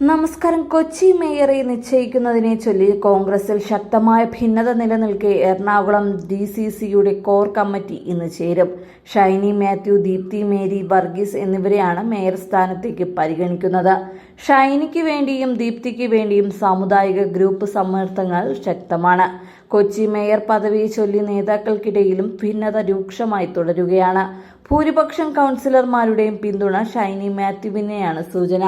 നമസ്കാരം. കൊച്ചി മേയറെ നിശ്ചയിക്കുന്നതിനെ ചൊല്ലി കോൺഗ്രസിൽ ശക്തമായ ഭിന്നത നിലനിൽക്കെ എറണാകുളം DCCയുടെ കോർ കമ്മിറ്റി ഇന്ന് ചേരും. ഷൈനി മാത്യു, ദീപ്തി മേരി വർഗീസ് എന്നിവരെയാണ് മേയർ സ്ഥാനത്തേക്ക് പരിഗണിക്കുന്നത്. ഷൈനിക്ക് വേണ്ടിയും ദീപ്തിക്ക് വേണ്ടിയും സാമുദായിക ഗ്രൂപ്പ് സമ്മർദ്ദങ്ങൾ ശക്തമാണ്. കൊച്ചി മേയർ പദവിയെ ചൊല്ലി നേതാക്കൾക്കിടയിലും ഭിന്നത രൂക്ഷമായി തുടരുകയാണ്. ഭൂരിപക്ഷം കൗൺസിലർമാരുടെയും പിന്തുണ ഷൈനി മാത്യുവിനെയാണ് സൂചന.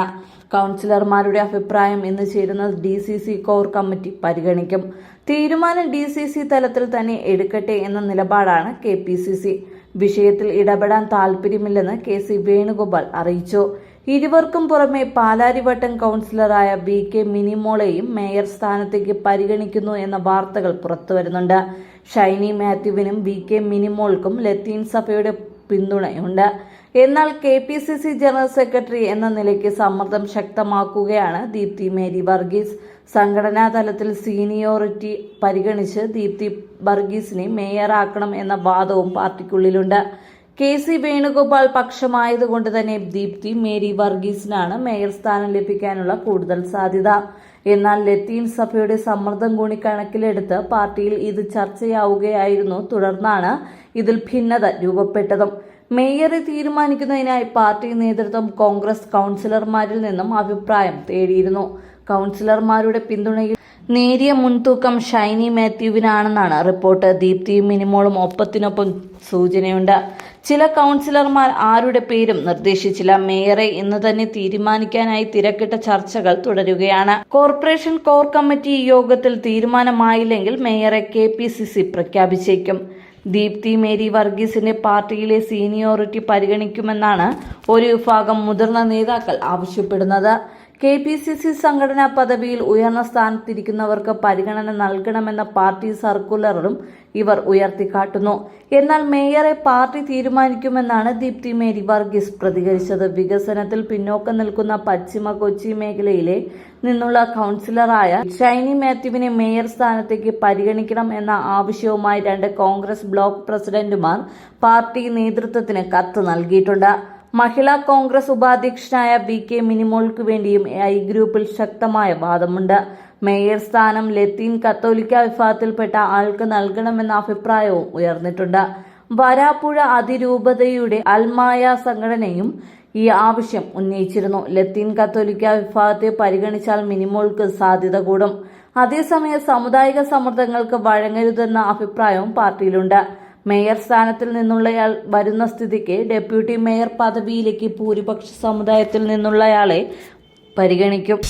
കൗൺസിലർമാരുടെ അഭിപ്രായം ഇന്ന് ചേരുന്ന DCC കോർ കമ്മിറ്റി പരിഗണിക്കും. തീരുമാനം DCC തലത്തിൽ തന്നെ എടുക്കട്ടെ എന്ന നിലപാടാണ് KPCC. വിഷയത്തിൽ ഇടപെടാൻ താൽപ്പര്യമില്ലെന്ന് KC വേണുഗോപാൽ അറിയിച്ചു. ഇരുവർക്കും പുറമെ പാലാരിവട്ടം കൗൺസിലറായ BK മിനിമോളെയും മേയർ സ്ഥാനത്തേക്ക് പരിഗണിക്കുന്നു എന്ന വാർത്തകൾ പുറത്തുവരുന്നുണ്ട്. ഷൈനി മാത്യുവിനും BK മിനിമോൾക്കും ലത്തീൻ സഭയുടെ പിന്തുണയുണ്ട്. എന്നാൽ KPCC ജനറൽ സെക്രട്ടറി എന്ന നിലയ്ക്ക് സമ്മർദ്ദം ശക്തമാക്കുകയാണ് ദീപ്തി മേരി വർഗീസ്. സംഘടനാ തലത്തിൽ സീനിയോറിറ്റി പരിഗണിച്ച് ദീപ്തി വർഗീസിനെ മേയറാക്കണം എന്ന വാദവും പാർട്ടിക്കുള്ളിലുണ്ട്. KC വേണുഗോപാൽ പക്ഷമായതുകൊണ്ട് തന്നെ ദീപ്തി മേരി വർഗീസിനാണ് മേയർ സ്ഥാനം ലഭിക്കാനുള്ള കൂടുതൽ സാധ്യത. എന്നാൽ ലത്തീൻ സഭയുടെ സമ്മർദ്ദം കൂടി കണക്കിലെടുത്ത് പാർട്ടിയിൽ ഇത് ചർച്ചയാവുകയായിരുന്നു. തുടർന്നാണ് ഇതിൽ ഭിന്നത രൂപപ്പെട്ടതും. മേയറെ തീരുമാനിക്കുന്നതിനായി പാർട്ടി നേതൃത്വം കോൺഗ്രസ് കൗൺസിലർമാരിൽ നിന്നും അഭിപ്രായം തേടിയിരുന്നു. കൗൺസിലർമാരുടെ പിന്തുണയിൽ നേരിയ മുൻതൂക്കം ഷൈനി മാത്യുവിനാണെന്നാണ് റിപ്പോർട്ട്. ദീപ്തിയും മിനിമോളും ഒപ്പത്തിനൊപ്പം സൂചനയുണ്ട്. ചില കൗൺസിലർമാർ ആരുടെ പേരും നിർദ്ദേശിച്ചില്ല. മേയറെ ഇന്ന് തന്നെ തീരുമാനിക്കാനായി തിരക്കിട്ട ചർച്ചകൾ തുടരുകയാണ്. കോർപ്പറേഷൻ കോർ കമ്മിറ്റി യോഗത്തിൽ തീരുമാനമായില്ലെങ്കിൽ മേയറെ KPCC പ്രഖ്യാപിച്ചേക്കും. ദീപ്തി മേരി വർഗീസിന്റെ പാർട്ടിയിലെ സീനിയോറിറ്റി പരിഗണിക്കുമെന്നാണ് ഒരു വിഭാഗം മുതിർന്ന നേതാക്കൾ ആവശ്യപ്പെടുന്നത്. KPCC സംഘടനാ പദവിയിൽ ഉയർന്ന സ്ഥാനത്തിരിക്കുന്നവർക്ക് പരിഗണന നൽകണമെന്ന പാർട്ടി സർക്കുലറും ഇവർ ഉയർത്തിക്കാട്ടുന്നു. എന്നാൽ മേയറെ പാർട്ടി തീരുമാനിക്കുമെന്നാണ് ദീപ്തി മേരി വർഗീസ് പ്രതികരിച്ചത്. വികസനത്തിൽ പിന്നോക്കം നിൽക്കുന്ന പശ്ചിമ കൊച്ചി മേഖലയിലെ നിന്നുള്ള കൗൺസിലറായ ഷൈനി മാത്യുവിനെ മേയർ സ്ഥാനത്തേക്ക് പരിഗണിക്കണം എന്ന ആവശ്യവുമായി 2 കോൺഗ്രസ് ബ്ലോക്ക് പ്രസിഡന്റുമാർ പാർട്ടി നേതൃത്വത്തിന് കത്ത് നൽകിയിട്ടുണ്ട്. മഹിളാ കോൺഗ്രസ് ഉപാധ്യക്ഷനായ BK മിനിമോൾക്ക് വേണ്ടിയും I ഗ്രൂപ്പിൽ ശക്തമായ വാദമുണ്ട്. മേയർ സ്ഥാനം ലത്തീൻ കത്തോലിക്ക വിഭാഗത്തിൽപ്പെട്ട ആൾക്ക് നൽകണമെന്ന അഭിപ്രായവും ഉയർന്നിട്ടുണ്ട്. വരാപ്പുഴ അതിരൂപതയുടെ അൽമായ സംഘടനയും ഈ ആവശ്യം ഉന്നയിച്ചിരുന്നു. ലത്തീൻ കത്തോലിക്ക വിഭാഗത്തെ പരിഗണിച്ചാൽ മിനിമോൾക്ക് സാധ്യത കൂടും. അതേസമയം സാമുദായിക സമ്മർദ്ദങ്ങൾക്ക് വഴങ്ങരുതെന്ന അഭിപ്രായവും പാർട്ടിയിലുണ്ട്. മേയർ സ്ഥാനത്തിൽ നിന്നുള്ളയാൾ വരുന്ന സ്ഥിതിക്ക് ഡെപ്യൂട്ടി മേയർ പദവിയിലേക്ക് ഭൂരിപക്ഷ സമുദായത്തിൽ നിന്നുള്ളയാളെ പരിഗണിക്കും.